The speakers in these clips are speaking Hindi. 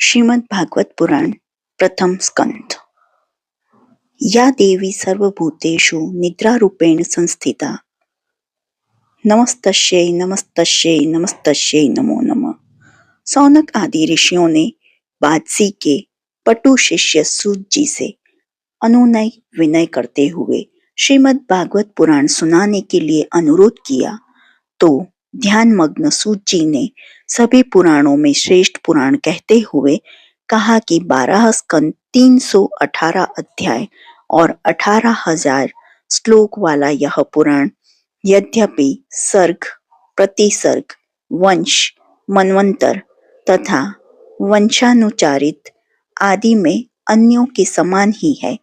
श्रीमद् भागवत पुराण प्रथम स्कंध। या देवी सर्वभूतेषु निद्रारूपेण संस्थिता नमस्तस्यै नमस्तस्यै नमस्तस्यै नमो नमः। सौनक आदि ऋषियों ने बादसी के पटु शिष्य सूत जी से अनुनय विनय करते हुए श्रीमद् भागवत पुराण सुनाने के लिए अनुरोध किया तो ध्यान मग्न सूत जी ने सभी पुराणों में श्रेष्ठ पुराण कहते हुए कहा कि 12 स्कंद 318 अध्याय और 18,000 श्लोक वाला यह पुराण यद्यपि सर्ग प्रतिसर्ग वंश मनवंतर तथा वंशानुचारित आदि में अन्यों के समान ही है,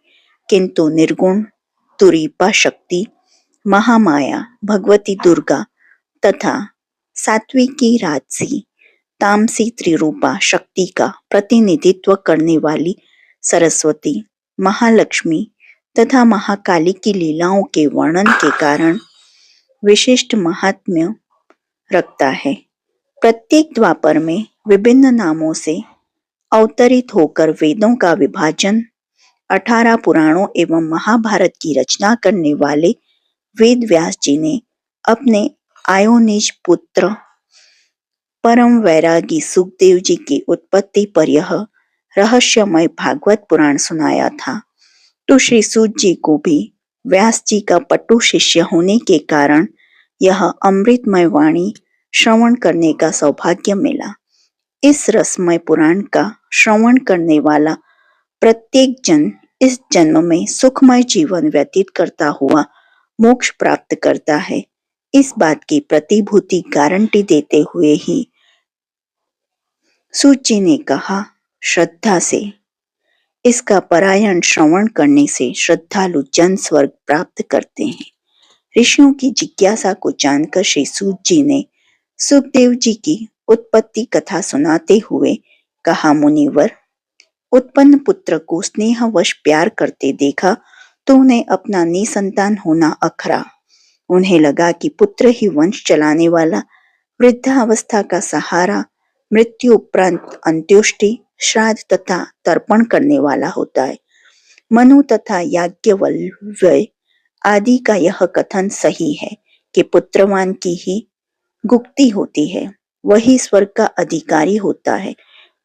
किंतु निर्गुण तुरीपा शक्ति महामाया भगवती दुर्गा तथा सात्विकी राजसी तामसी त्रिरूपा शक्ति का प्रतिनिधित्व करने वाली सरस्वती महालक्ष्मी तथा महाकाली की लीलाओं के वर्णन के कारण विशिष्ट महात्म्य रखता है। प्रत्येक द्वापर में विभिन्न नामों से अवतरित होकर वेदों का विभाजन 18 पुराणों एवं महाभारत की रचना करने वाले वेद व्यास जी ने अपने आयोनिज पुत्र परम वैरागी सुखदेव जी की उत्पत्ति पर यह रहस्यमय भागवत पुराण सुनाया था। तो श्री सूत जी को भी व्यास जी का पट्टू शिष्य होने के कारण यह अमृतमय वाणी श्रवण करने का सौभाग्य मिला। इस रसमय पुराण का श्रवण करने वाला प्रत्येक जन इस जन्म में सुखमय जीवन व्यतीत करता हुआ मोक्ष प्राप्त करता है। इस बात की प्रतिभूति गारंटी देते हुए ही सूत जी ने कहा, श्रद्धा से इसका पारायण श्रवण करने से श्रद्धालु जन स्वर्ग प्राप्त करते हैं। ऋषियों की जिज्ञासा को जानकर श्री सूत जी ने सुखदेव जी की उत्पत्ति कथा सुनाते हुए कहा, मुनिवर, उत्पन्न पुत्र को स्नेहवश प्यार करते देखा तो उन्हें अपना निसंतान होना अखरा। उन्हें लगा कि पुत्र ही वंश चलाने वाला, वृद्धावस्था का सहारा, मृत्यु उपरांत अंत्योष्टि श्राद्ध तथा तर्पण करने वाला होता है। मनु तथा याज्ञवल्क्य आदि का यह कथन सही है कि पुत्रवान की ही गुप्ति होती है, वही स्वर्ग का अधिकारी होता है।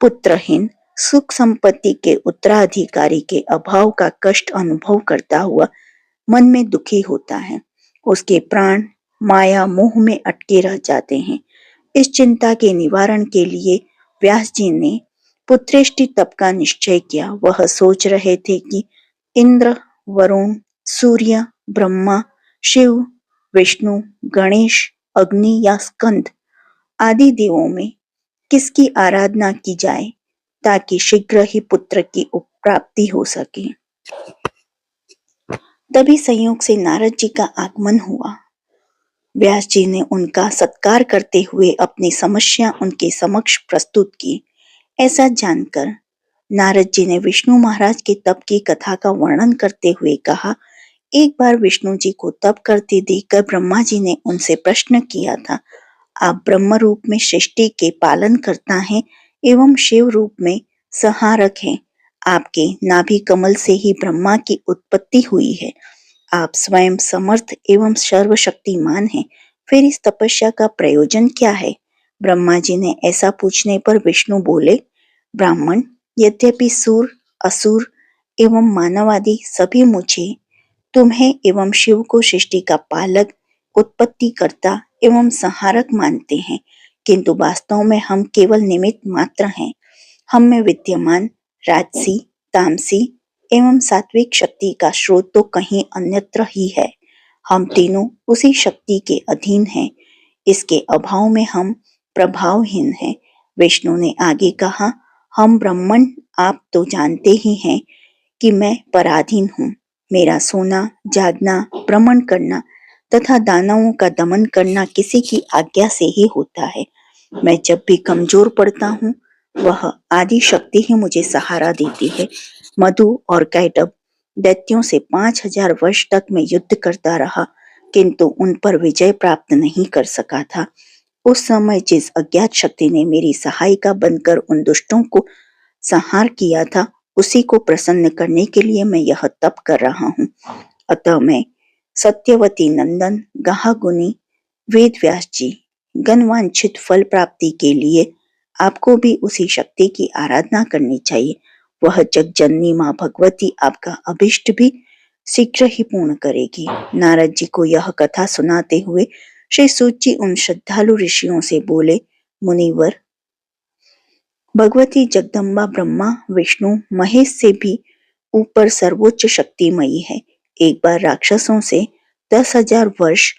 पुत्रहीन सुख संपत्ति के उत्तराधिकारी के अभाव का कष्ट अनुभव करता हुआ मन में दुखी होता है। उसके प्राण माया मोह में अटके रह जाते हैं। इस चिंता के निवारण के लिए व्यास जी ने पुत्रेष्टि तप का निश्चय किया। वह सोच रहे थे कि इंद्र, वरुण, सूर्य, ब्रह्मा, शिव, विष्णु, गणेश, अग्नि या स्कंद आदि देवों में किसकी आराधना की जाए ताकि शीघ्र ही पुत्र की प्राप्ति हो सके। तभी संयोग से नारद जी का आगमन हुआ। व्यास जी ने उनका सत्कार करते हुए अपनी समस्या उनके समक्ष प्रस्तुत की। ऐसा जानकर नारद जी ने विष्णु महाराज के तप की कथा का वर्णन करते हुए कहा, एक बार विष्णु जी को तप करते देखकर ब्रह्मा जी ने उनसे प्रश्न किया था, आप ब्रह्म रूप में सृष्टि के पालन करता हैं एवं शिव रूप में संहारक हैं। आपके नाभि कमल से ही ब्रह्मा की उत्पत्ति हुई है। आप स्वयं समर्थ एवं सर्वशक्तिमान हैं। फिर इस तपस्या का प्रयोजन क्या है? ब्रह्मा जी ने ऐसा पूछने पर विष्णु बोले, ब्राह्मण, यद्यपि सूर, असुर एवं मानव आदि सभी मुझे, तुम्हें एवं शिव को सृष्टि का पालक, उत्पत्ति करता एवं संहारक मानते हैं, किंतु वास्तव में हम केवल निमित्त मात्र हैं। हम में विद्यमान राजसी, तामसी एवं सात्विक शक्ति का स्रोत तो कहीं अन्यत्र ही है। हम तीनों उसी शक्ति के अधीन हैं। इसके अभाव में हम प्रभावहीन हैं। विष्णु ने आगे कहा, हम ब्राह्मण, आप तो जानते ही हैं कि मैं पराधीन हूँ। मेरा सोना, जागना, भ्रमण करना तथा दानवों का दमन करना किसी की आज्ञा से ही होता है। मैं जब भी कमजोर पड़ता हूँ, वह आदि शक्ति ही मुझे सहारा देती है। मधु और कैटब दैत्यों से 5,000 वर्ष तक मैं युद्ध करता रहा, किंतु उन पर विजय प्राप्त नहीं कर सका था। उस समय जिस अज्ञात शक्ति ने मेरी सहायिका बनकर उन दुष्टों को संहार किया था, उसी को प्रसन्न करने के लिए मैं यह तप कर रहा हूँ। अतः मैं सत्यवती नंदन गहागुनी वेद व्यास जी गणवांछित फल प्राप्ति के लिए आपको भी उसी शक्ति की आराधना करनी चाहिए। वह जगजननी माँ भगवती आपका अभिष्ट भी शीघ्र ही पूर्ण करेगी। नारद जी को यह कथा सुनाते हुए श्री सूत जी उन श्रद्धालु ऋषियों से बोले, मुनिवर, भगवती जगदम्बा ब्रह्मा विष्णु महेश से भी ऊपर सर्वोच्च शक्तिमयी है। एक बार राक्षसों से 10,000 वर्ष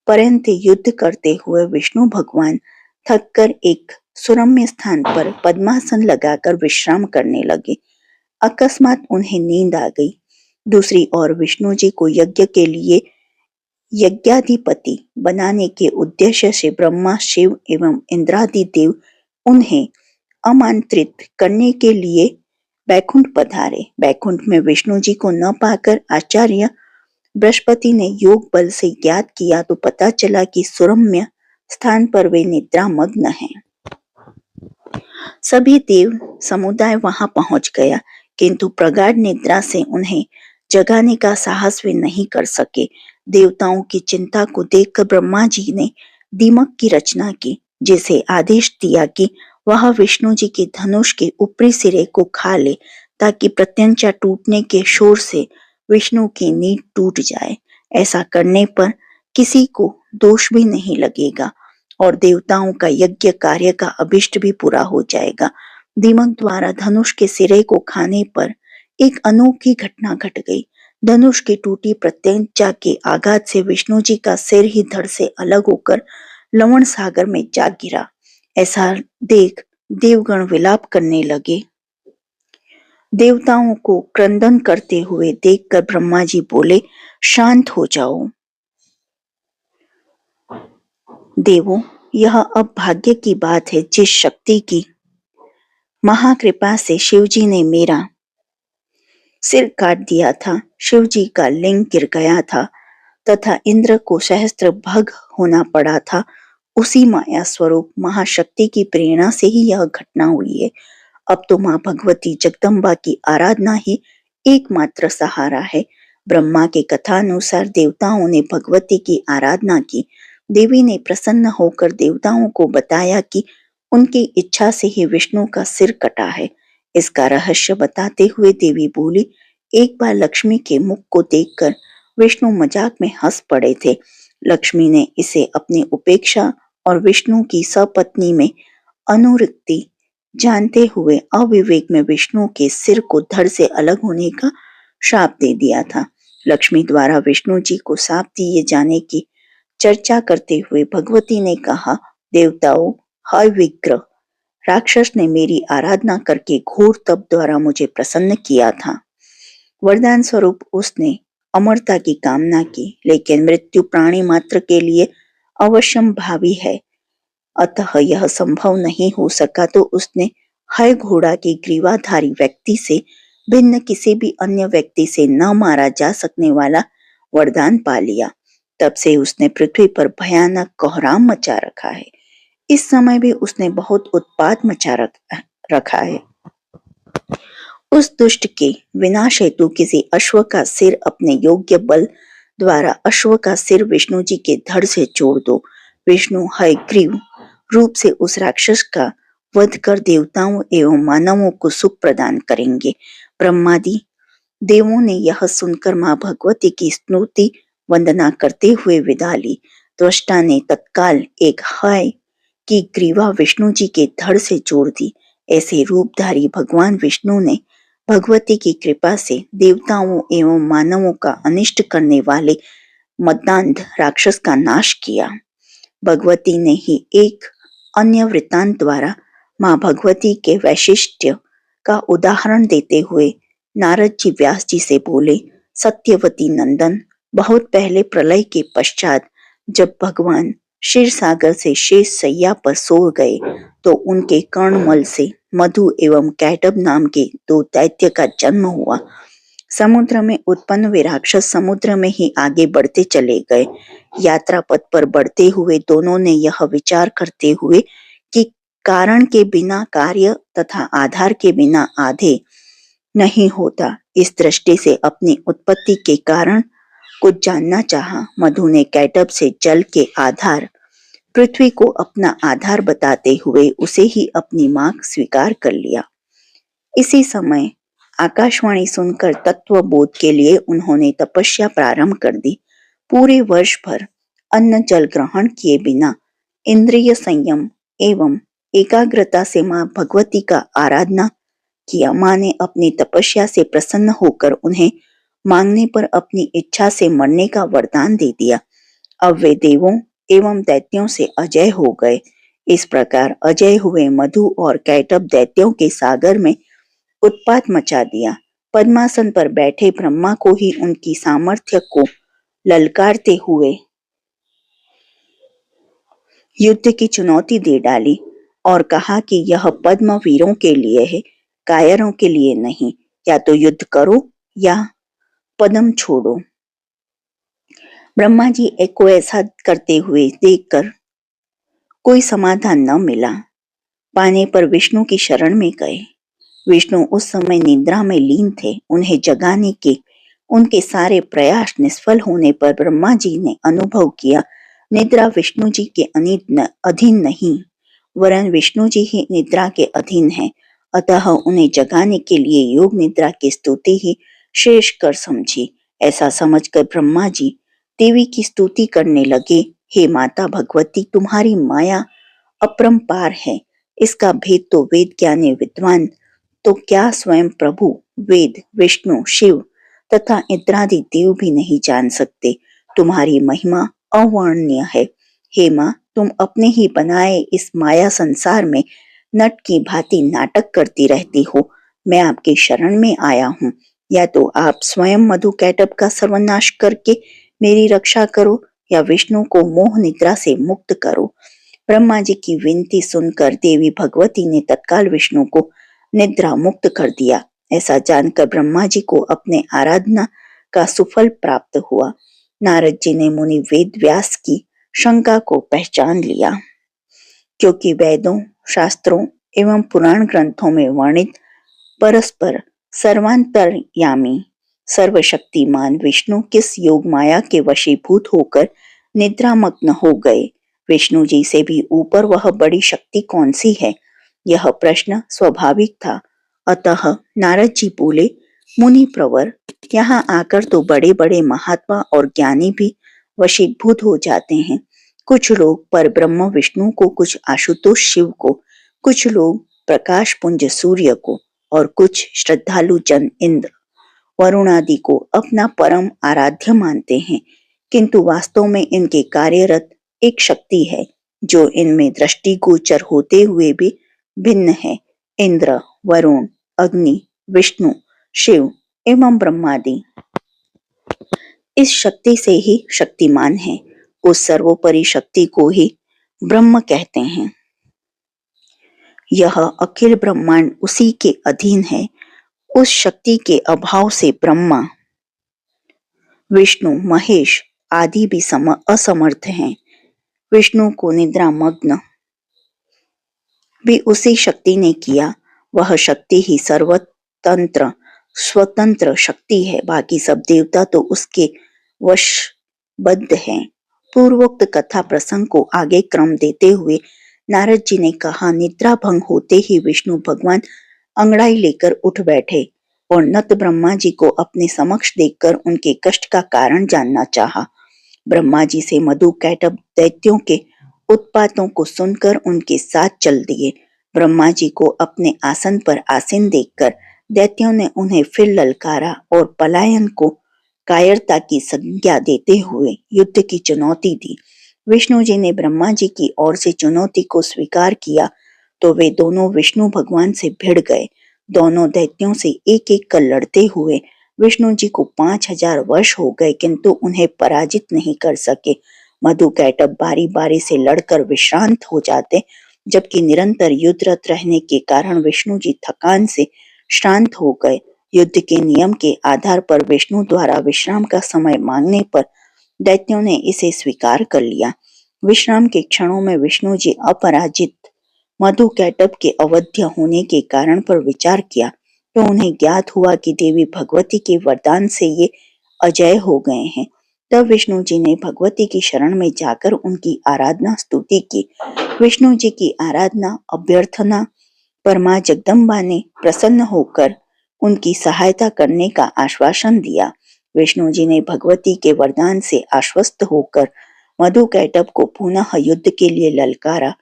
पर्यंत युद्ध करते हुए विष्णु भगवान थककर एक सुरम्य स्थान पर पद्मासन लगाकर विश्राम करने लगे। अकस्मात उन्हें नींद आ गई। दूसरी ओर विष्णु जी को यज्ञ के लिए यज्ञाधिपति बनाने के उद्देश्य से ब्रह्मा शिव एवं इंद्रादि देव उन्हें आमंत्रित करने के लिए बैकुंठ पधारे। बैकुंठ में विष्णु जी को न पाकर आचार्य बृहस्पति ने योग बल से ज्ञात किया तो पता चला कि सुरम्य स्थान पर वे निद्रा मग्न हैं। सभी देव समुदाय वहां पहुंच गया, किंतु प्रगाढ़ निद्रा से उन्हें जगाने का साहस वे नहीं कर सके। देवताओं की चिंता को देखकर ब्रह्मा जी ने दीमक की रचना की, जिसे आदेश दिया कि वह विष्णु जी के धनुष के ऊपरी सिरे को खा ले, ताकि प्रत्यंचा टूटने के शोर से विष्णु की नींद टूट जाए। ऐसा करने पर किसी को दोष भी नहीं लगेगा और देवताओं का यज्ञ कार्य का अभिष्ट भी पूरा हो जाएगा। दीमक द्वारा धनुष के सिरे को खाने पर एक अनोखी घटना घट गई। धनुष की टूटी प्रत्यंचा के आघात से विष्णु जी का सिर ही धड़ से अलग होकर लवण सागर में जा गिरा। ऐसा देख देवगण विलाप करने लगे। देवताओं को क्रंदन करते हुए देखकर ब्रह्मा जी बोले, शांत हो जाओ। देवों, यह अब भाग्य की बात है जिस शक्ति की महाकृपा से शिवजी ने मेरा सिर काट दिया था, शिवजी का लिंग गिर गया था तथा इंद्र को सहस्त्र भग होना पड़ा था, उसी माया स्वरूप महाशक्ति की प्रेरणा से ही यह घटना हुई है। अब तो माँ भगवती जगदम्बा की आराधना ही एकमात्र सहारा है। ब्रह्मा के कथानुसार देवताओं ने भगवती की आराधना की। देवी ने प्रसन्न होकर देवताओं को बताया कि उनकी इच्छा से ही विष्णु का सिर कटा है। इसका रहस्य बताते हुए देवी बोली, एक बार लक्ष्मी के मुख को देखकर विष्णु मजाक में हंस पड़े थे। लक्ष्मी ने इसे अपनी उपेक्षा और विष्णु की सपत्नी में अनुरक्ति जानते हुए अविवेक में विष्णु के सिर को धड़ से अलग होने का श्राप दे दिया था। लक्ष्मी द्वारा विष्णु जी को शाप दिए जाने की चर्चा करते हुए भगवती ने कहा, देवताओं, हाय विग्रह, राक्षस ने मेरी आराधना करके घोर तप द्वारा मुझे प्रसन्न किया था। वरदान स्वरूप उसने अमरता की कामना की, लेकिन मृत्यु प्राणी मात्र के लिए अवश्यम भावी है, अतः यह संभव नहीं हो सका तो उसने हय घोड़ा के ग्रीवाधारी व्यक्ति से भिन्न किसी भी अन्य व्यक्ति से न मारा जा सकने वाला वरदान पा लिया। तब से उसने पृथ्वी पर भयानक कोहराम मचा रखा है। इस समय भी उसने बहुत उत्पात मचा रखा है। उस दुष्ट के विनाश हेतु किसी अश्व का सिर अपने योग्य बल द्वारा अश्व का सिर विष्णु जी के धड़ से जोड़ दो। विष्णु हयग्रीव रूप से उस राक्षस का वध कर देवताओं एवं मानवों को सुख प्रदान करेंगे। ब्रह्मादि देवों ने यह सुनकर माँ भगवती की स्तुति वंदना करते हुए विदा ली। त्वष्टा ने तत्काल एक हय की ग्रीवा विष्णु जी के धड़ से जोड़ दी। ऐसे रूपधारी भगवान विष्णु ने भगवती की कृपा से देवताओं एवं मानवों का अनिष्ट करने वाले मदांध राक्षस का नाश किया। भगवती ने ही एक अन्य वृत्तांत द्वारा माँ भगवती के वैशिष्ट्य का उदाहरण देते हुए नारद जी व्यास जी से बोले, सत्यवती नंदन, बहुत पहले प्रलय के पश्चात जब भगवान क्षीर सागर से शेष सैया पर सो गए तो उनके कर्णमल से मधु एवं कैटब नाम के दो दैत्य का जन्म हुआ। समुद्र में उत्पन्न वे राक्षस समुद्र में ही आगे बढ़ते चले गए। यात्रा पथ पर बढ़ते हुए दोनों ने यह विचार करते हुए कि कारण के बिना कार्य तथा आधार के बिना आधे नहीं होता। इस दृष्टि से अपनी उत्पत्ति के कारण कुछ जानना चाहा। मधु ने कैटब से जल के आधार पृथ्वी को अपना आधार बताते हुए उसे ही अपनी मां स्वीकार कर लिया। इसी समय आकाशवाणी सुनकर तत्वबोध के लिए उन्होंने तपस्या प्रारंभ कर दी। पूरे वर्ष भर अन्न जल ग्रहण किए बिना इंद्रिय संयम एवं एकाग्रता से मां भगवती का आराधना किया। मां ने अपनी तपस्या से प्रसन्न होकर उन्हें मांगने पर अपनी इच्छा से मरने का वरदान दे दिया। अब वे देवों एवं दैत्यों से अजय हो गए। इस प्रकार अजय हुए मधु और कैटब दैत्यों के सागर में उत्पात मचा दिया। पद्मासन पर बैठे ब्रह्मा को ही उनकी सामर्थ्य को ललकारते हुए युद्ध की चुनौती दे डाली और कहा कि यह पद्म वीरों के लिए है, कायरों के लिए नहीं। या तो युद्ध करो या पद्म छोड़ो। ब्रह्मा जी को ऐसा करते हुए देखकर कोई समाधान न मिला। पाने पर विष्णु की शरण में गए। विष्णु उस समय निद्रा में लीन थे। उन्हें जगाने के उनके सारे प्रयास निष्फल होने पर ब्रह्मा जी ने अनुभव किया, निद्रा विष्णु जी के अधीन नहीं, वरन विष्णु जी ही निद्रा के अधीन है। अतः उन्हें जगाने के लिए योग निद्रा की स्तुति ही शेष कर समझी। ऐसा समझकर ब्रह्मा जी देवी की स्तुति करने लगे। हे माता भगवती, तुम्हारी माया अपरंपार है। इसका भेद तो वेद ज्ञानी विद्वान तो क्या स्वयं प्रभु वेद विष्णु शिव तथा इंद्रादि देव भी नहीं जान सकते। तुम्हारी महिमा अवर्णनीय है। हे मां, तुम अपने ही बनाए इस माया संसार में नट की भांति नाटक करती रहती हो। मैं आपकी शरण में आया हूँ। या तो आप स्वयं मधु कैटब का सर्वनाश करके मेरी रक्षा करो या विष्णु को मोह निद्रा से मुक्त करो। ब्रह्मा जी की विनती सुनकर देवी भगवती ने तत्काल विष्णु को निद्रा मुक्त कर दिया। ऐसा जानकर ब्रह्मा जी को अपने आराधना का सुफल प्राप्त हुआ। नारद जी ने मुनि वेद व्यास की शंका को पहचान लिया, क्योंकि वेदों शास्त्रों एवं पुराण ग्रंथों में वर्णित परस्पर सर्वांतर्यामी सर्वशक्तिमान विष्णु किस योग माया के वशीभूत होकर निद्रामग्न हो गए। विष्णु जी से भी ऊपर वह बड़ी शक्ति कौन सी है, यह प्रश्न स्वाभाविक था। अतः नारद जी बोले, मुनि प्रवर, यहाँ आकर तो बड़े बड़े महात्मा और ज्ञानी भी वशीभूत हो जाते हैं। कुछ लोग पर ब्रह्म विष्णु को, कुछ आशुतोष शिव को, कुछ लोग प्रकाश पुंज सूर्य को और कुछ श्रद्धालु जन इंद्र वरुण आदि को अपना परम आराध्य मानते हैं। किंतु वास्तव में इनके कार्यरत एक शक्ति है जो इनमें दृष्टिगोचर होते हुए भी भिन्न है। इंद्र, वरुण, अग्नि, विष्णु, शिव एवं ब्रह्मादि इस शक्ति से ही शक्तिमान है। उस सर्वोपरि शक्ति को ही ब्रह्म कहते हैं। यह अखिल ब्रह्मांड उसी के अधीन है। उस शक्ति के अभाव से ब्रह्मा, विष्णु, महेश आदि भी असमर्थ हैं। विष्णु को निद्रा मग्न भी उसी शक्ति ने किया। वह शक्ति ही सर्वतंत्र स्वतंत्र शक्ति है। बाकी सब देवता तो उसके वशबद्ध हैं। पूर्वोक्त कथा प्रसंग को आगे क्रम देते हुए नारद जी ने कहा, निद्रा भंग होते ही विष्णु भगवान अंगड़ाई लेकर उठ बैठे और नत ब्रह्मा जी को अपने समक्ष देखकर उनके कष्ट का कारण जानना चाहा। ब्रह्मा जी से मधु कैटब दैत्यों के उत्पातों को सुनकर उनके साथ चल दिए। ब्रह्मा जी को अपने आसन पर आसीन देखकर दैत्यों ने उन्हें फिर ललकारा और पलायन को कायरता की संज्ञा देते हुए युद्ध की चुनौती दी। विष्णु जी ने ब्रह्मा जी की ओर से चुनौती को स्वीकार किया तो वे दोनों विष्णु भगवान से भिड़ गए। दोनों दैत्यों से एक एक कर लड़ते हुए विष्णु जी को 5000 वर्ष हो गए, किंतु उन्हें पराजित नहीं कर सके। मधु कैटब बारी बारी से लड़कर विश्रांत हो जाते, जबकि निरंतर युद्धरत रहने के कारण विष्णु जी थकान से श्रांत हो गए। युद्ध के नियम के आधार पर विष्णु द्वारा विश्राम का समय मांगने पर दैत्यों ने इसे स्वीकार कर लिया। विश्राम के क्षणों में विष्णु जी अपराजित मधु कैटब के अवध्य होने के कारण पर विचार किया तो उन्हें ज्ञात हुआ कि देवी भगवती के वरदान से ये अजय हो गए हैं। तब विष्णु जी ने भगवती की शरण में जाकर उनकी आराधना स्तुति की। विष्णु जी की आराधना अभ्यर्थना पर मां जगदम्बा ने प्रसन्न होकर उनकी सहायता करने का आश्वासन दिया। विष्णु जी ने भगवती के वरदान से आश्वस्त होकर मधु कैटब को पुनः युद्ध के लिए ललकारा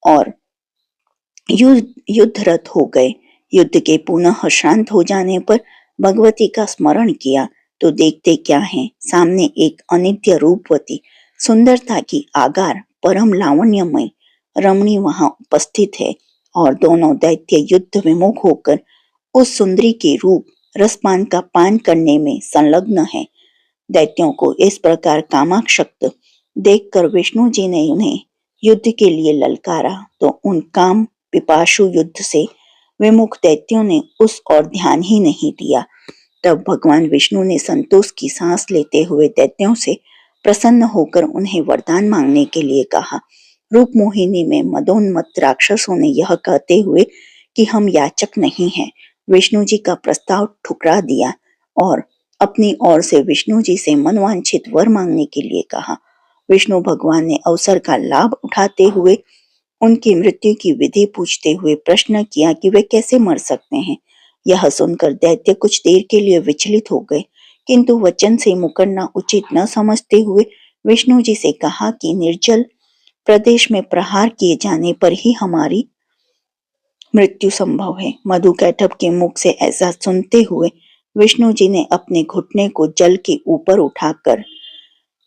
और युद्धरत हो गए। युद्ध के पुनः शांत हो जाने पर भगवती का स्मरण किया तो देखते क्या है, सामने एक अनित्य रूपवती सुंदरता की आगार परम लावण्यमय रमणी वहां उपस्थित है और दोनों दैत्य युद्ध विमुख होकर उस सुंदरी के रूप रसपान का पान करने में संलग्न है। दैत्यों को इस प्रकार कामाक्षक्त देखकर विष्णु जी ने उन्हें युद्ध के लिए ललकारा तो उन काम पिपाशु युद्ध से विमुख दैत्यों ने उस ओर ध्यान ही नहीं दिया। तब भगवान विष्णु ने संतोष की सांस लेते हुए दैत्यों से प्रसन्न होकर उन्हें वरदान मांगने के लिए कहा। रूप मोहिनी में मदोन्मत्त राक्षसों ने यह कहते हुए कि हम याचक नहीं हैं, विष्णु जी का प्रस्ताव ठुकरा दिया और अपनी ओर से विष्णु जी से मनवांछित वर मांगने के लिए कहा। विष्णु भगवान ने अवसर का लाभ उठाते हुए उनकी मृत्यु की विधि पूछते हुए प्रश्न किया कि वे कैसे मर सकते हैं। यह सुनकर दैत्य कुछ देर के लिए विचलित हो गए, किंतु वचन से मुकरना उचित न समझते हुए विष्णु जी से कहा कि निर्जल प्रदेश में प्रहार किए जाने पर ही हमारी मृत्यु संभव है। मधु कैटब के मुख से ऐसा सुनते हुए विष्णु जी ने अपने घुटने को जल के ऊपर उठाकर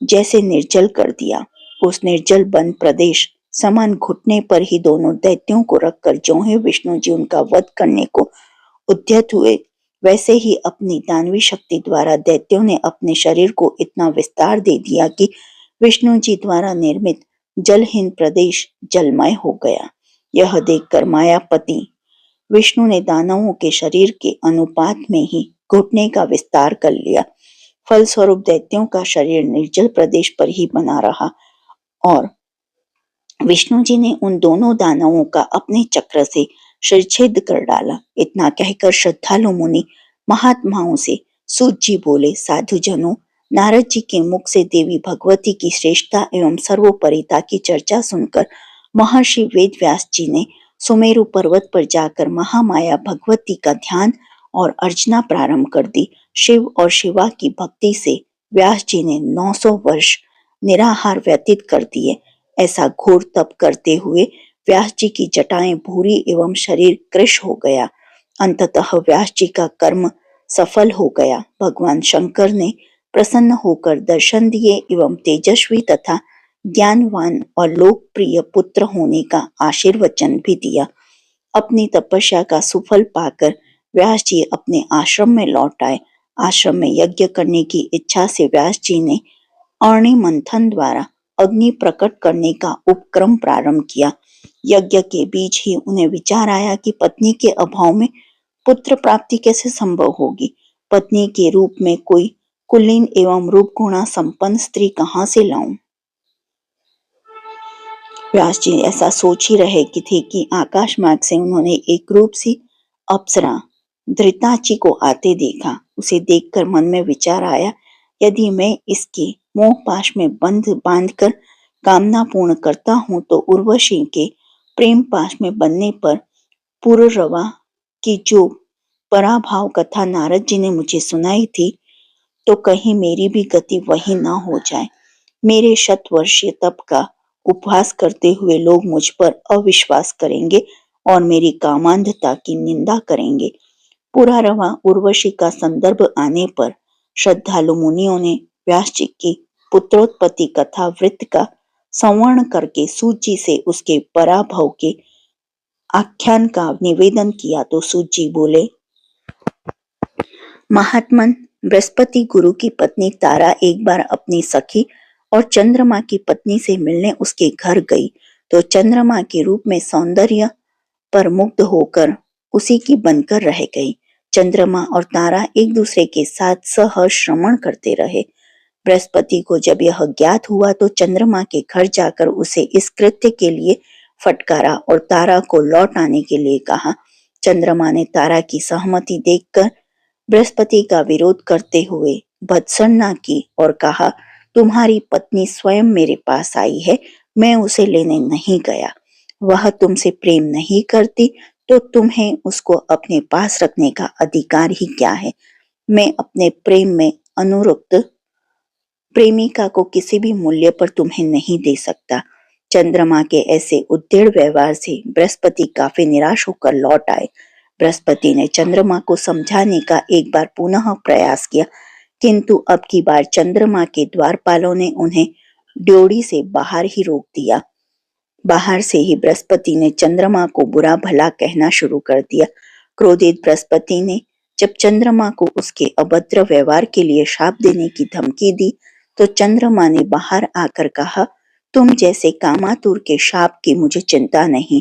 जैसे निर्जल कर दिया। उस निर्जल वन प्रदेश समान घुटने पर ही दोनों दैत्यों को रखकर जो ही विष्णु जी उनका वध करने को उद्यत हुए, वैसे ही अपनी दानवी शक्ति द्वारा दैत्यों ने अपने शरीर को इतना विस्तार दे दिया कि विष्णु जी द्वारा निर्मित जलहीन प्रदेश जलमय हो गया। यह देखकर मायापति विष्णु ने दानवों के शरीर के अनुपात में ही घुटने का विस्तार कर लिया। फलस्वरूप दैत्यों का शरीर निर्जल प्रदेश पर ही बना रहा और विष्णु जी ने उन दोनों दानवों का अपने चक्र से शिरच्छेद कर डाला। इतना कहकर श्रद्धालु मुनि महात्माओं से सूत जी बोले, साधुजनों, नारद जी के मुख से देवी भगवती की श्रेष्ठता एवं सर्वोपरिता की चर्चा सुनकर महर्षि वेद व्यास जी ने सुमेरु पर्वत पर जाकर महामाया भगवती का ध्यान और अर्चना प्रारंभ कर दी। शिव और शिवा की भक्ति से व्यास जी ने 900 वर्ष निराहार व्यतीत कर दिए। ऐसा घोर तप करते हुए व्यास जी की जटाएं भूरी एवं शरीर कृश हो गया। अंततः व्यास जी का कर्म सफल हो गया। भगवान शंकर ने प्रसन्न होकर दर्शन दिए एवं तेजस्वी तथा ज्ञानवान और लोकप्रिय पुत्र होने का आशीर्वचन भी दिया। अपनी तपस्या का सुफल पाकर व्यास जी अपने आश्रम में लौट आए। आश्रम में यज्ञ करने की इच्छा से व्यास जी ने अग्नि मंथन द्वारा अग्नि प्रकट करने का उपक्रम प्रारंभ किया। यज्ञ के बीच ही उन्हें विचार आया कि पत्नी के अभाव में पुत्र प्राप्ति कैसे संभव होगी। पत्नी के रूप में कोई कुलीन एवं रूप गुणा संपन्न स्त्री कहाँ से लाऊं। व्यास जी ऐसा सोच ही रहे कि थे कि आकाश मार्ग से उन्होंने एक रूप सी अप्सरा धृताची को आते देखा। उसे देखकर मन में विचार आया, यदि मैं इसके मोह पाश में बांधकर कामना पूर्ण करता हूँ तो उर्वशी के प्रेम पाश में बंधने पर पुररवा की जो पराभाव कथा नारद जी ने मुझे सुनाई थी, तो कहीं मेरी भी गति वही ना हो जाए। मेरे शतवर्षीय तप का उपहास करते हुए लोग मुझ पर अविश्वास करेंगे और मेरी कामांधता की निंदा करेंगे। पुररवा उर्वशी का संदर्भ आने पर श्रद्धालु मुनियों ने व्यास जी की पुत्रोत्पत्ति कथा वृत्त का संवरण करके सूत जी से उसके पराभव के आख्यान का निवेदन किया तो सूत जी बोले, महात्मन, बृहस्पति गुरु की पत्नी तारा एक बार अपनी सखी और चंद्रमा की पत्नी से मिलने उसके घर गई तो चंद्रमा के रूप में सौंदर्य पर मुग्ध होकर उसी की बनकर रह गई। चंद्रमा और तारा एक दूसरे के साथ सहर्ष श्रमण करते रहे। बृहस्पति को जब यह ज्ञात हुआ तो चंद्रमा के घर जाकर उसे इस कृत्य के लिए फटकारा और तारा को लौट आने के लिए कहा। चंद्रमा ने तारा की सहमति देखकर बृहस्पति का विरोध करते हुए भर्त्सना की और कहा, तुम्हारी पत्नी स्वयं मेरे पास आई है, मैं उसे लेने नहीं गया। वह तुमसे प्रेम नहीं करती तो तुम्हें उसको अपने पास रखने का अधिकार ही क्या है। मैं अपने प्रेम में अनुरक्त प्रेमिका को किसी भी मूल्य पर तुम्हें नहीं दे सकता। चंद्रमा के ऐसे उद्दंड व्यवहार से बृहस्पति काफी निराश होकर लौट आए। बृहस्पति ने चंद्रमा को समझाने का एक बार पुनः प्रयास किया, किंतु अब की बार चंद्रमा के द्वारपालों ने उन्हें ड्योढ़ी से बाहर ही रोक दिया। बाहर से ही बृहस्पति ने चंद्रमा को बुरा भला कहना शुरू कर दिया। क्रोधित बृहस्पति ने जब चंद्रमा को उसके अभद्र व्यवहार के लिए शाप देने की धमकी दी तो चंद्रमा ने बाहर आकर कहा, तुम जैसे कामातुर के शाप की मुझे चिंता नहीं।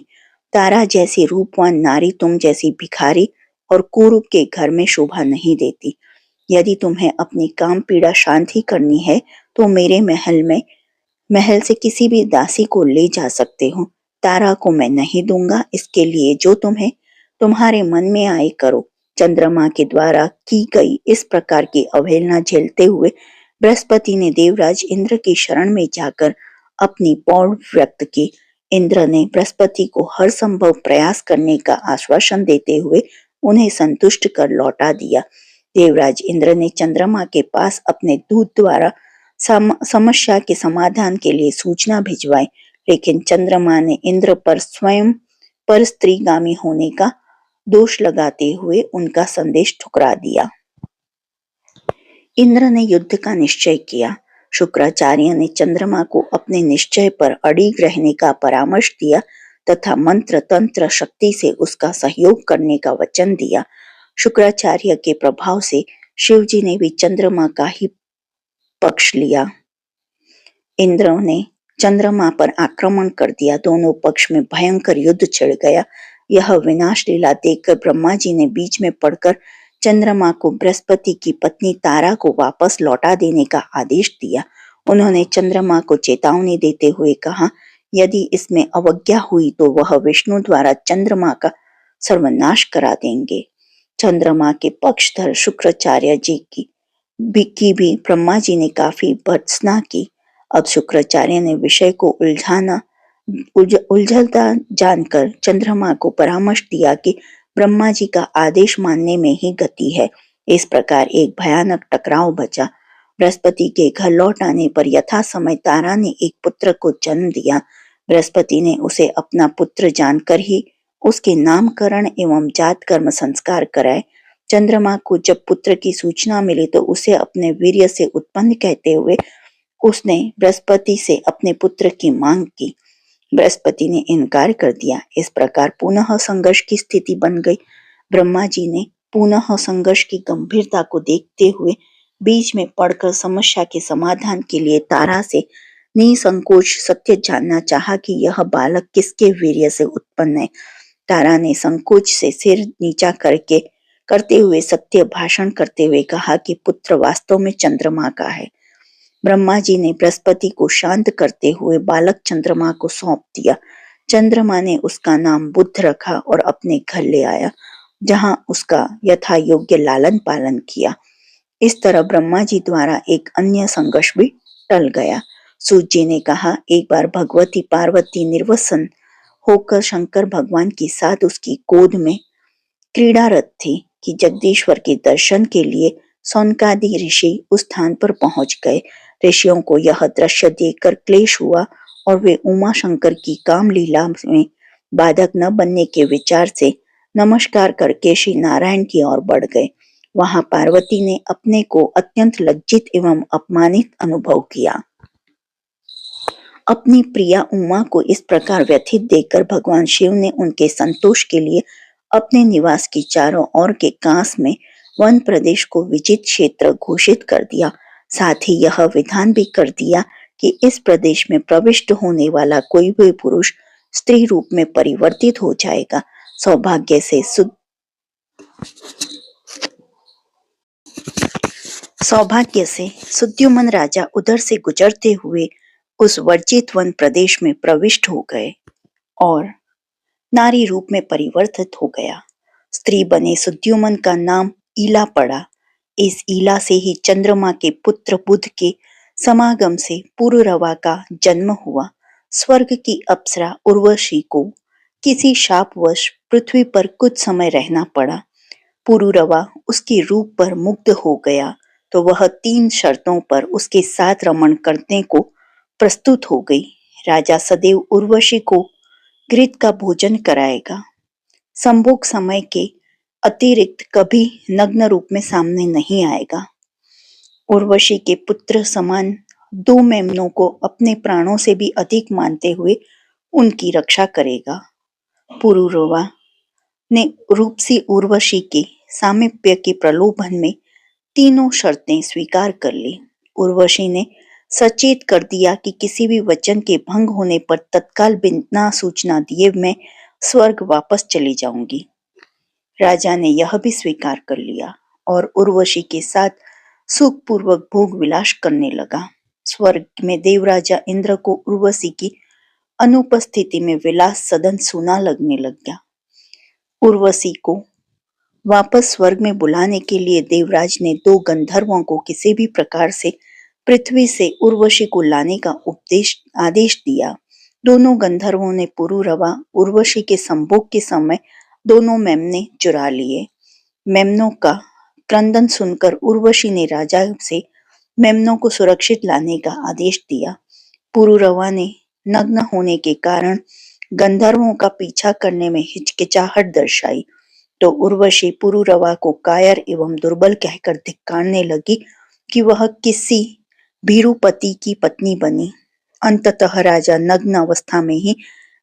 तारा जैसी रूपवान नारी तुम जैसी भिखारी और कुरूप के घर में शोभा नहीं देती। यदि तुम्हें अपनी काम पीड़ा शांत ही करनी है तो मेरे महल से किसी भी दासी को ले जा सकते हो। तारा को मैं नहीं दूंगा, इसके लिए जो तुम्हारे मन में आए करो। चंद्रमा के द्वारा की गई इस प्रकार की अवहेलना झेलते हुए बृहस्पति ने देवराज इंद्र की शरण में जाकर अपनी पौड़ व्यक्त की। इंद्र ने बृहस्पति को हर संभव प्रयास करने का आश्वासन देते हुए उन्हें संतुष्ट कर लौटा दिया। देवराज इंद्र ने चंद्रमा के पास अपने दूत द्वारा समस्या के समाधान के लिए सूचना भिजवाई, लेकिन चंद्रमा ने इंद्र पर स्वयं पर स्त्रीगामी होने का दोष लगाते हुए उनका संदेश ठुकरा दिया। इंद्र ने युद्ध का निश्चय किया। शुक्राचार्य ने चंद्रमा को अपने निश्चय पर अड़िग रहने का परामर्श दिया तथा मंत्र तंत्र शक्ति से उसका सहयोग करने का वचन दिया। शुक्राचार्य के प्रभाव से शिवजी ने भी चंद्रमा का ही पक्ष लिया। इंद्र ने चंद्रमा पर आक्रमण कर दिया। दोनों पक्ष में भयंकर युद्ध छिड़ गया। यह विनाश लीला देखकर ब्रह्मा जी ने बीच में पड़कर चंद्रमा को बृहस्पति की पत्नी तारा को वापस लौटा देने का आदेश दिया। उन्होंने चंद्रमा को चेतावनी देते हुए कहा, यदि इसमें अवज्ञा हुई तो वह विष्णु द्वारा चंद्रमा का सर्वनाश करा देंगे। चंद्रमा के पक्षधर शुक्राचार्य जी की भी ब्रह्मा जी ने काफी भर्त्सना की। अब शुक्राचार्य ने विषय को उलझलता जानकर चंद्रमा को परामर्श दिया कि ब्रह्मा जी का आदेश मानने में ही गति है। इस प्रकार एक भयानक टकराव बचा। बृहस्पति के घर लौट आने पर यथा समय तारा ने एक पुत्र को जन्म दिया। बृहस्पति ने उसे अपना पुत्र जानकर ही उसके नामकरण एवं जात कर्म संस्कार कराए। चंद्रमा को जब पुत्र की सूचना मिली तो उसे अपने वीर्य से उत्पन्न कहते हुए उसने बृहस्पति से अपने पुत्र की मांग की। बृहस्पति ने इनकार कर दिया। इस प्रकार पुनः संघर्ष की स्थिति बन गई। ब्रह्मा जी ने पुनः संघर्ष की गंभीरता को देखते हुए बीच में पड़कर समस्या के समाधान के लिए तारा से निसंकोच सत्य जानना चाहा कि यह बालक किसके वीर्य से उत्पन्न है। तारा ने संकोच से सिर नीचा करते हुए सत्य भाषण करते हुए कहा कि पुत्र वास्तव में चंद्रमा का है। ब्रह्मा जी ने बृहस्पति को शांत करते हुए बालक चंद्रमा को सौंप दिया। चंद्रमा ने उसका नाम बुध रखा और अपने घर ले आया, जहां उसका यथा योग्य लालन पालन किया। इस तरह ब्रह्मा जी द्वारा एक अन्य संघर्ष भी टल गया। सूत जी ने कहा, एक बार भगवती पार्वती निर्वसन होकर शंकर भगवान के साथ उसकी गोद में क्रीड़ारत थी कि जगदीश्वर के दर्शन के लिए सौनकादि ऋषि उस स्थान पर पहुंच गए। ऋषियों को यह दृश्य देखकर क्लेश हुआ और वे उमा शंकर की कामलीला में बाधक न बनने के विचार से नमस्कार करके श्री नारायण की ओर बढ़ गए। वहां पार्वती ने अपने को अत्यंत लज्जित एवं अपमानित अनुभव किया। अपनी प्रिया उमा को इस प्रकार व्यथित देखकर भगवान शिव ने उनके संतोष के लिए अपने निवास की चारों ओर के कांस में वन प्रदेश को विजित क्षेत्र घोषित कर दिया। साथ ही यह विधान भी कर दिया कि इस प्रदेश में प्रविष्ट होने वाला कोई भी पुरुष स्त्री रूप में परिवर्तित हो जाएगा। सौभाग्य से सुद्युमन राजा उधर से गुजरते हुए उस वर्जित वन प्रदेश में प्रविष्ट हो गए और नारी रूप में परिवर्तित हो गया। स्त्री बने सुद्युमन का नाम ईला पड़ा। इस ईला से ही चंद्रमा के पुत्र बुध के समागम से पुरुरवा का जन्म हुआ। स्वर्ग की अप्सरा उर्वशी को किसी शापवश पृथ्वी पर कुछ समय रहना पड़ा। पुरुरवा उसके रूप पर मुग्ध हो गया तो वह 3 शर्तों पर उसके साथ रमण करने को प्रस्तुत हो गई। राजा सदैव उर्वशी को घृत का भोजन कराएगा, संभोग समय के अतिरिक्त कभी नग्न रूप में सामने नहीं आएगा, उर्वशी के पुत्र समान 2 मेमनों को अपने प्राणों से भी अधिक मानते हुए उनकी रक्षा करेगा। पुरुरवा ने रूपसी उर्वशी के सामीप्य के प्रलोभन में तीनों शर्तें स्वीकार कर ली। उर्वशी ने सचेत कर दिया कि किसी भी वचन के भंग होने पर तत्काल बिना सूचना दिए मैं स्वर्ग वापस चली जाऊंगी। राजा ने यह भी स्वीकार कर लिया और उर्वशी के साथ सुखपूर्वक भोग विलास करने लगा। स्वर्ग में देवराजा इंद्र को उर्वशी की अनुपस्थिति में विलास सदन सुना लगने लग गया। उर्वशी को वापस स्वर्ग में बुलाने के लिए देवराज ने 2 गंधर्वों को किसी भी प्रकार से पृथ्वी से उर्वशी को लाने का आदेश दिया। दोनों गंधर्वों ने पुरुरवा उर्वशी के संभोग के समय दोनों मेमने चुरा लिए। मेमनों का क्रंदन सुनकर उर्वशी ने राजा से मेमनों को सुरक्षित लाने का आदेश दिया। पुरुरवा ने नग्न होने के कारण गंधर्वों का पीछा करने में हिचकिचाहट दर्शाई तो उर्वशी पुरुरवा को कायर एवं दुर्बल कहकर धिक्कारने लगी कि वह किसी भीरुपति की पत्नी बनी। अंततः राजा नग्न अवस्था में ही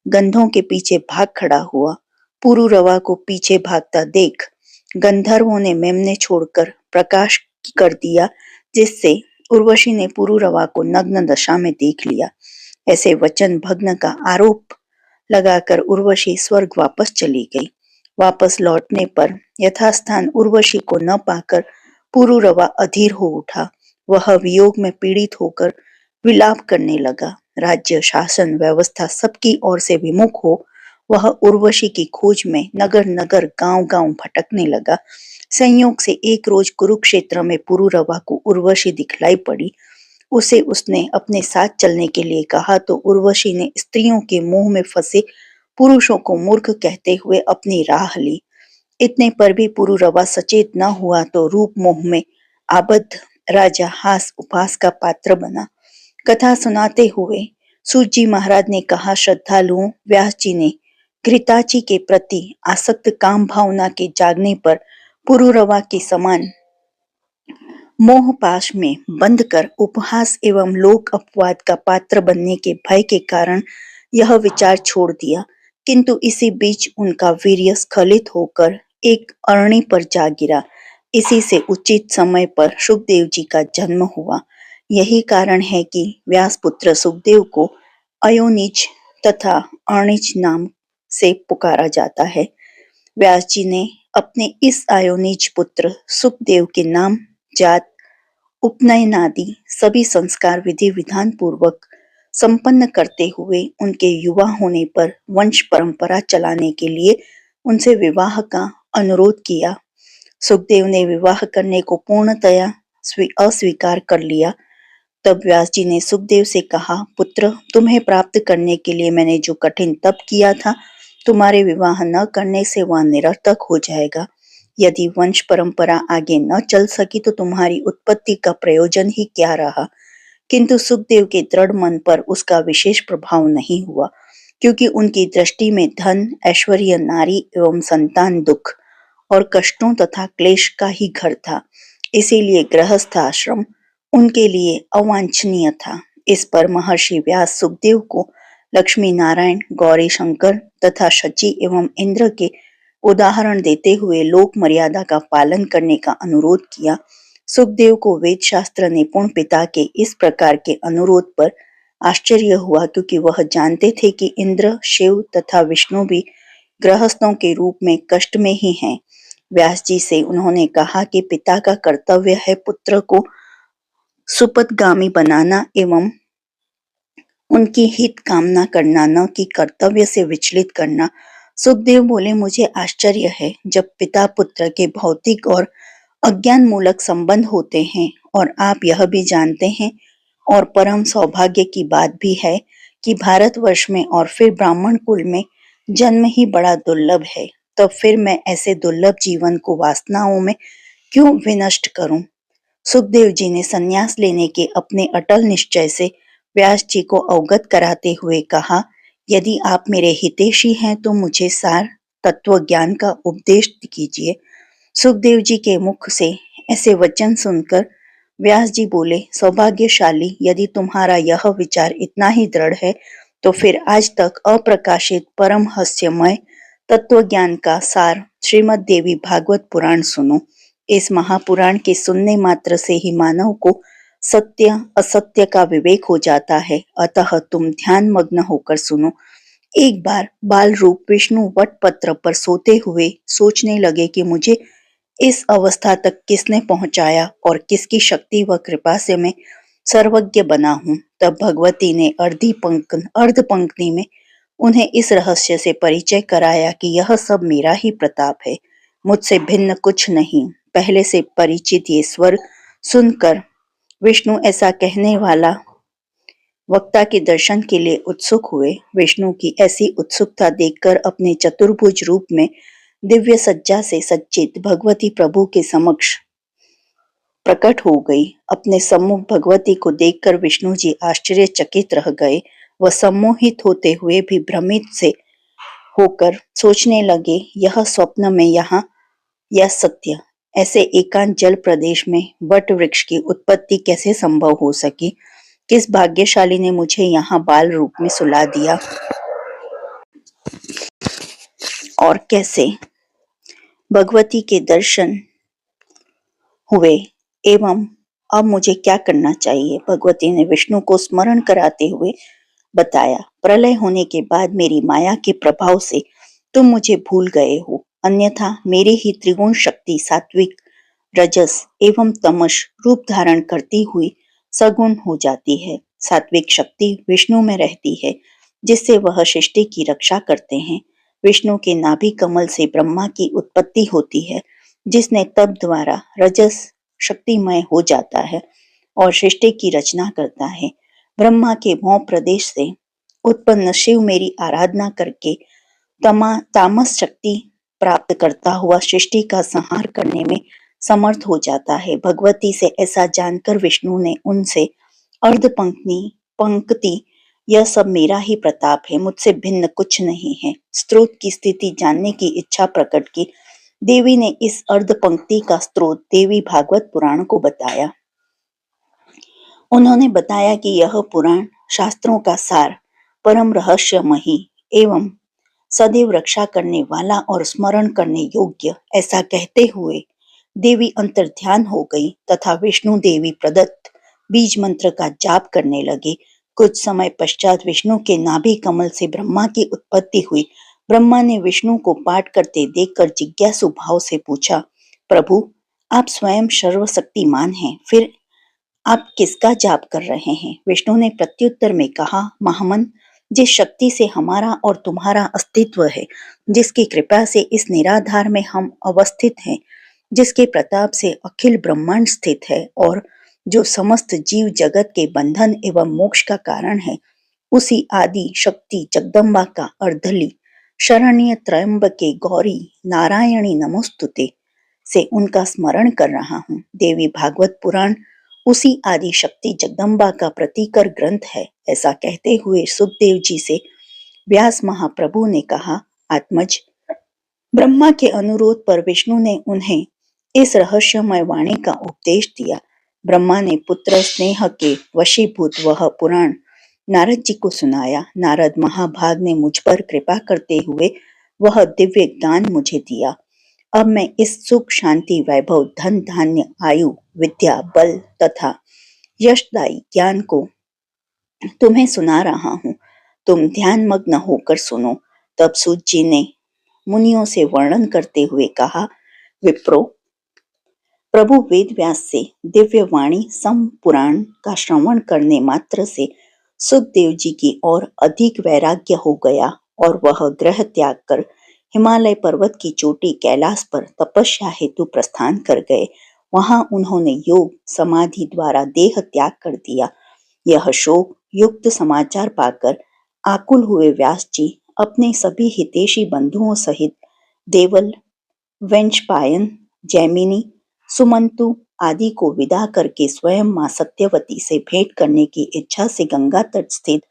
गंधों के पीछे भाग खड़ा हुआ। पुरुरवा को पीछे भागता देख गंधर्वों ने मेमने छोड़कर प्रकाश कर दिया, जिससे उर्वशी ने पुरुरवा को नग्न दशा में देख लिया। ऐसे वचन भग्न का आरोप लगाकर उर्वशी स्वर्ग वापस चली गई। वापस लौटने पर यथास्थान उर्वशी को न पाकर पुरुरवा अधीर हो उठा। वह वियोग में पीड़ित होकर विलाप करने लगा। राज्य शासन व्यवस्था सबकी ओर से विमुख हो वह उर्वशी की खोज में नगर नगर गांव गांव भटकने लगा। संयोग से एक रोज कुरुक्षेत्र में पुरुरवा को उर्वशी दिखलाई पड़ी। उसे उसने अपने साथ चलने के लिए कहा तो उर्वशी ने स्त्रियों के मोह में फंसे पुरुषों को मूर्ख कहते हुए अपनी राह ली। इतने पर भी पुरुरवा सचेत न हुआ तो रूप मोह में आबद्ध राजा हास उपास का पात्र बना। कथा सुनाते हुए सूत जी महाराज ने कहा, श्रद्धालुओं, व्यास जी ने घृताची के प्रति आसक्त काम भावना के जागने पर पुरुरवा के समान मोह पाश में बंध कर उपहास एवं लोक अपवाद का पात्र बनने के भय के कारण यह विचार छोड़ दिया, किंतु इसी बीच उनका वीर्य स्खलित होकर एक अरणी पर जा गिरा। इसी से उचित समय पर सुखदेव जी का जन्म हुआ। यही कारण है कि व्यासपुत्र सुखदेव को अयोनिज तथा अणिज नाम से पुकारा जाता है। व्यास जी ने अपने इस अयोनिज पुत्र सुखदेव के नाम, जात, उपनयन आदि सभी संस्कार विधि विधान पूर्वक संपन्न करते हुए उनके युवा होने पर वंश परंपरा चलाने के लिए उनसे विवाह का अनुरोध किया। सुखदेव ने विवाह करने को पूर्णतया अस्वीकार कर लिया। तब व्यास जी ने सुखदेव से कहा, पुत्र, तुम्हें प्राप्त करने के लिए मैंने जो कठिन तप किया था, तुम्हारे विवाह न करने से वह निरर्थक हो जाएगा। यदि वंश परंपरा आगे न चल सकी तो तुम्हारी उत्पत्ति का प्रयोजन ही क्या रहा। किंतु सुखदेव के दृढ़ मन पर उसका विशेष प्रभाव नहीं हुआ, क्योंकि उनकी दृष्टि में धन, ऐश्वर्य, नारी एवं संतान दुख और कष्टों तथा क्लेश का ही घर था। इसीलिए गृहस्थ आश्रम उनके लिए अवांछनीय था। इस पर महर्षि व्यास सुखदेव को लक्ष्मी नारायण, गौरी शंकर तथा शची एवं इंद्र के उदाहरण देते हुए लोक मर्यादा का पालन करने का अनुरोध किया। सुखदेव को वेद शास्त्र निपुण पिता के इस प्रकार के अनुरोध पर आश्चर्य हुआ, क्योंकि वह जानते थे कि इंद्र, शिव तथा विष्णु भी गृहस्थों के रूप में कष्ट में ही हैं। व्यास जी से उन्होंने कहा कि पिता का कर्तव्य है पुत्र को सुपथगामी बनाना एवं उनकी हित कामना करना, न कि कर्तव्य से विचलित करना। सुखदेव बोले, मुझे आश्चर्य है, जब पिता पुत्र के भौतिक और अज्ञान मूलक संबंध होते हैं और आप यह भी जानते हैं और परम सौभाग्य की बात भी है कि भारतवर्ष में और फिर ब्राह्मण कुल में जन्म ही बड़ा दुर्लभ है, तब फिर मैं ऐसे दुर्लभ जीवन को वासनाओं में क्यों विनष्ट करूं? सुखदेव जी ने संन्यास लेने के अपने अटल निश्चय से व्यास जी को अवगत कराते हुए कहा, यदि आप मेरे हितैषी हैं तो मुझे सार तत्व ज्ञान का उपदेश कीजिए। सुखदेव जी के मुख से ऐसे वचन सुनकर व्यास जी बोले, सौभाग्यशाली, यदि तुम्हारा यह विचार इतना ही दृढ़ है तो फिर आज तक अप्रकाशित परम रहस्यमय तत्व ज्ञान का सार श्रीमद देवी भागवत पुराण सुनो। इस महापुराण के सुनने मात्र से ही मानव को सत्य असत्य का विवेक हो जाता है, अतः तुम ध्यान मग्न होकर सुनो। एक बार बाल रूप विष्णु वट पत्र पर सोते हुए सोचने लगे कि मुझे इस अवस्था तक किसने पहुंचाया और किसकी शक्ति व कृपा से मैं सर्वज्ञ बना हूँ। तब भगवती ने अर्ध पंक्ति में उन्हें इस रहस्य से परिचय कराया कि यह सब मेरा ही प्रताप है, मुझसे भिन्न कुछ नहीं। पहले से परिचित ये स्वर सुनकर विष्णु ऐसा कहने वाला वक्ता के दर्शन के लिए उत्सुक हुए। विष्णु की ऐसी उत्सुकता देखकर अपने चतुर्भुज रूप में दिव्य सज्जा से सज्जित भगवती प्रभु के समक्ष प्रकट हो गई। अपने सम्मुख भगवती को देखकर विष्णु जी आश्चर्यचकित रह गए। वह सम्मोहित होते हुए भी भ्रमित से होकर सोचने लगे, यह स्वप्न में यहाँ या सत्य, ऐसे एकांत जल प्रदेश में वट वृक्ष की उत्पत्ति कैसे संभव हो सकी? किस भाग्यशाली ने मुझे यहाँ बाल रूप में सुला दिया और कैसे भगवती के दर्शन हुए एवं अब मुझे क्या करना चाहिए? भगवती ने विष्णु को स्मरण कराते हुए बताया, प्रलय होने के बाद मेरी माया के प्रभाव से तुम मुझे भूल गए हो, अन्यथा मेरी ही त्रिगुण शक्ति सात्विक, रजस एवं तमस रूप धारण करती हुई सगुण हो जाती है। सात्विक शक्ति विष्णु में रहती है, जिससे वह सृष्टि की रक्षा करते हैं। विष्णु के नाभि कमल से ब्रह्मा की उत्पत्ति होती है, जिसने तप द्वारा रजस शक्तिमय हो जाता है और सृष्टि की रचना करता है। ब्रह्मा के भौं प्रदेश से उत्पन्न शिव मेरी आराधना करके तामस शक्ति प्राप्त करता हुआ सृष्टि का संहार करने में समर्थ हो जाता है। भगवती से ऐसा जानकर विष्णु ने उनसे अर्ध पंक्ति यह सब मेरा ही प्रताप है, मुझसे भिन्न कुछ नहीं है, स्रोत की स्थिति जानने की इच्छा प्रकट की। देवी ने इस अर्ध पंक्ति का स्रोत देवी भागवत पुराण को बताया। उन्होंने बताया कि यह पुराण शास्त्रों का सार, परम रहस्यमयी एवं सदैव रक्षा करने वाला और स्मरण करने योग्य, ऐसा कहते हुए देवी अंतर्ध्यान हो गई तथा विष्णु देवी प्रदत्त बीज मंत्र का जाप करने लगे। कुछ समय पश्चात विष्णु के नाभि कमल से ब्रह्मा की उत्पत्ति हुई। ब्रह्मा ने विष्णु को पाठ करते देखकर जिज्ञासु भाव से पूछा, प्रभु, आप स्वयं सर्वशक्तिमान हैं, फिर आप किसका जाप कर रहे हैं? विष्णु ने प्रत्युत्तर में कहा, महामन, जिस शक्ति से हमारा और तुम्हारा अस्तित्व है, जिसकी कृपा से इस निराधार में हम अवस्थित हैं, जिसके प्रताप से अखिल ब्रह्मांड स्थित है और जो समस्त जीव जगत के बंधन एवं मोक्ष का कारण है, उसी आदि शक्ति जगदम्बा का अर्धली शरण्य त्रयंबके गौरी नारायणी नमोस्तुते से उनका स्मरण कर रहा हूँ। देवी भागवत पुराण उसी आदि शक्ति जगदम्बा का प्रतिकर ग्रंथ है। ऐसा कहते हुए सुखदेव जी से व्यास महाप्रभु ने कहा, आत्मज, ब्रह्मा के अनुरोध पर विष्णु ने उन्हें इस रहस्यमय वाणी का उपदेश दिया। ब्रह्मा ने पुत्र स्नेह के वशीभूत वह पुराण नारद जी को सुनाया। नारद महाभाग ने मुझ पर कृपा करते हुए वह दिव्य ज्ञान मुझे दिया। अब मैं इस सुख, शांति, वैभव, धन, धान्य, आयु, विद्या, बल तथा यशदायी ज्ञान को तुम्हें सुना रहा हूँ, तुम ध्यान मग्न होकर सुनो। तब सूत जी ने मुनियों से वर्णन करते हुए कहा, विप्रो, प्रभु वेद व्यास से दिव्य वाणी सम पुराण का श्रवण करने मात्र से सुखदेव जी की ओर अधिक वैराग्य हो गया और वह गृह त्याग कर हिमालय पर्वत की चोटी कैलाश पर तपस्या हेतु प्रस्थान कर गए। वहां उन्होंने योग समाधि द्वारा देह त्याग कर दिया। यह शोक युक्त समाचार पाकर आकुल हुए व्यास जी अपने सभी हितैषी बंधुओं सहित देवल, वैशंपायन, जैमिनी, सुमंतु आदि को विदा करके स्वयं मां सत्यवती से भेंट करने की इच्छा से गंगा तट स्थित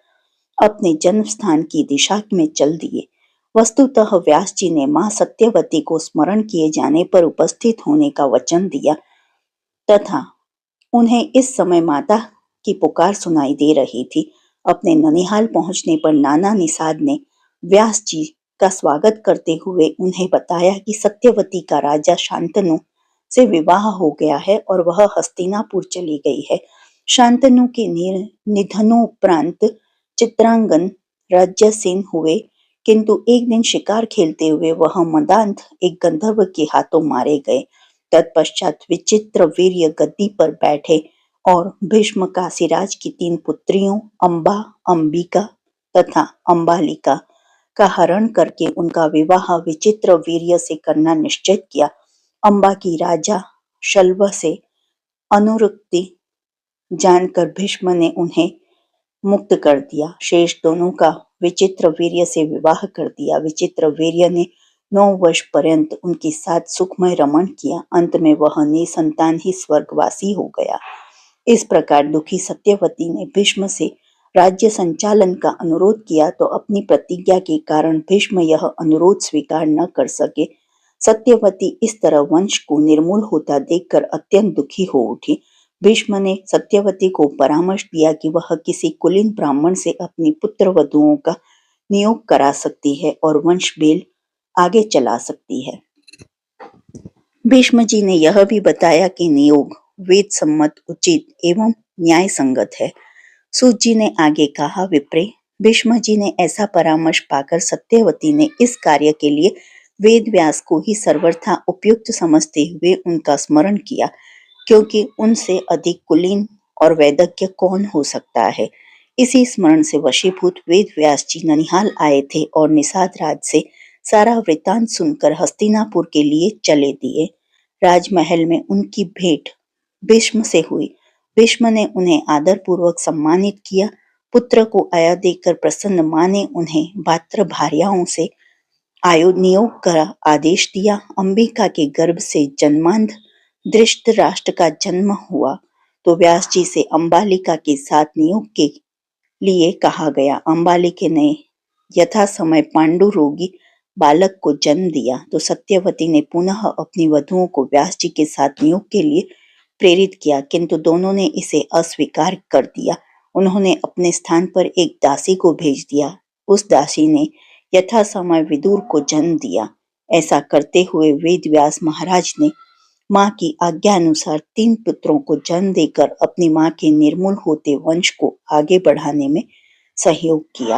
अपने जन्म स्थान की दिशा में चल दिए। वस्तुतः व्यास जी ने मां सत्यवती को स्मरण किए जाने पर उपस्थित होने का वचन दिया तथा उन्हें इस समय माता की पुकार सुनाई दे रही थी। अपने ननिहाल पहुंचने पर नाना निषाद ने व्यास जी का स्वागत करते हुए उन्हें बताया कि सत्यवती का राजा शांतनु से विवाह हो गया है और वह हस्तिनापुर चली गई है। शांतनु के निधनोपरांत चित्रांगन राज्यासीन हुए, किंतु एक दिन शिकार खेलते हुए वह मदांध एक गंधर्व के हाथों मारे गए। तत्पश्चात विचित्र वीर्य गद्दी पर बैठे और भीष्म काशीराज की 3 पुत्रियों अम्बा, अंबिका तथा अम्बालिका का हरण करके उनका विवाह विचित्र वीर्य से करना निश्चित किया। अम्बा की राजा शल्व से अनुरक्ति जानकर भीष्म ने उन्हें मुक्त कर दिया। शेष दोनों का विचित्र वीर्य से विवाह कर दिया। विचित्र वीर्य ने 9 वर्ष पर्यंत उनके साथ सुखमय रमण किया। अंत में वह निसंतान ही स्वर्गवासी हो गया। इस प्रकार दुखी सत्यवती ने भीष्म से राज्य संचालन का अनुरोध किया तो अपनी प्रतिज्ञा के कारण भीष्म यह अनुरोध स्वीकार न कर सके। सत्यवती इस तरह वंश को निर्मूल होता देखकर अत्यंत दुखी हो उठी। भीष्म ने सत्यवती को परामर्श दिया कि वह किसी कुलीन ब्राह्मण से अपनी पुत्र वधुओं का नियोग करा सकती है और वंश बेल आगे चला सकती है। भीष्म जी ने यह भी बताया कि नियोग वेद सम्मत, उचित एवं न्याय संगत है। सूत जी ने आगे कहा, विप्रे, भीष्म जी ने ऐसा परामर्श पाकर सत्यवती ने इस कार्य के लिए वेद व्यास को ही सर्वथा उपयुक्त समझते हुए उनका स्मरण किया, क्योंकि उनसे अधिक कुलीन और वैदज्ञ कौन हो सकता है। इसी स्मरण से वशीभूत वेद व्यास जी ननिहाल आए थे और निषाद राज से सारा वृत्तांत सुनकर हस्तिनापुर के लिए चले दिए। राजमहल में उनकी भेंट भीष्म से हुई। भीष्म ने उन्हें आदर पूर्वक सम्मानित किया। पुत्र को आया देखकर प्रसन्न मां ने उन्हें पात्र भार्याओं से नियोग का आदेश दिया। अंबिका के गर्भ से जन्मांध धृतराष्ट्र का जन्म हुआ तो व्यास जी से अंबालिका के साथ नियोग के लिए कहा गया। अंबालिका ने यथा समय पांडु रोगी बालक को जन्म दिया तो सत्यवती ने पुनः अपनी वधुओं को व्यास जी के साथ नियोग के लिए प्रेरित किया, किंतु दोनों ने इसे अस्वीकार कर दिया। उन्होंने अपने स्थान पर एक दासी को भेज दिया। उस दासी ने यथा समय विदुर को जन्म दिया। ऐसा करते हुए वेद व्यास महाराज ने मां की आज्ञा अनुसार 3 पुत्रों को जन्म देकर अपनी मां के निर्मूल होते वंश को आगे बढ़ाने में सहयोग किया।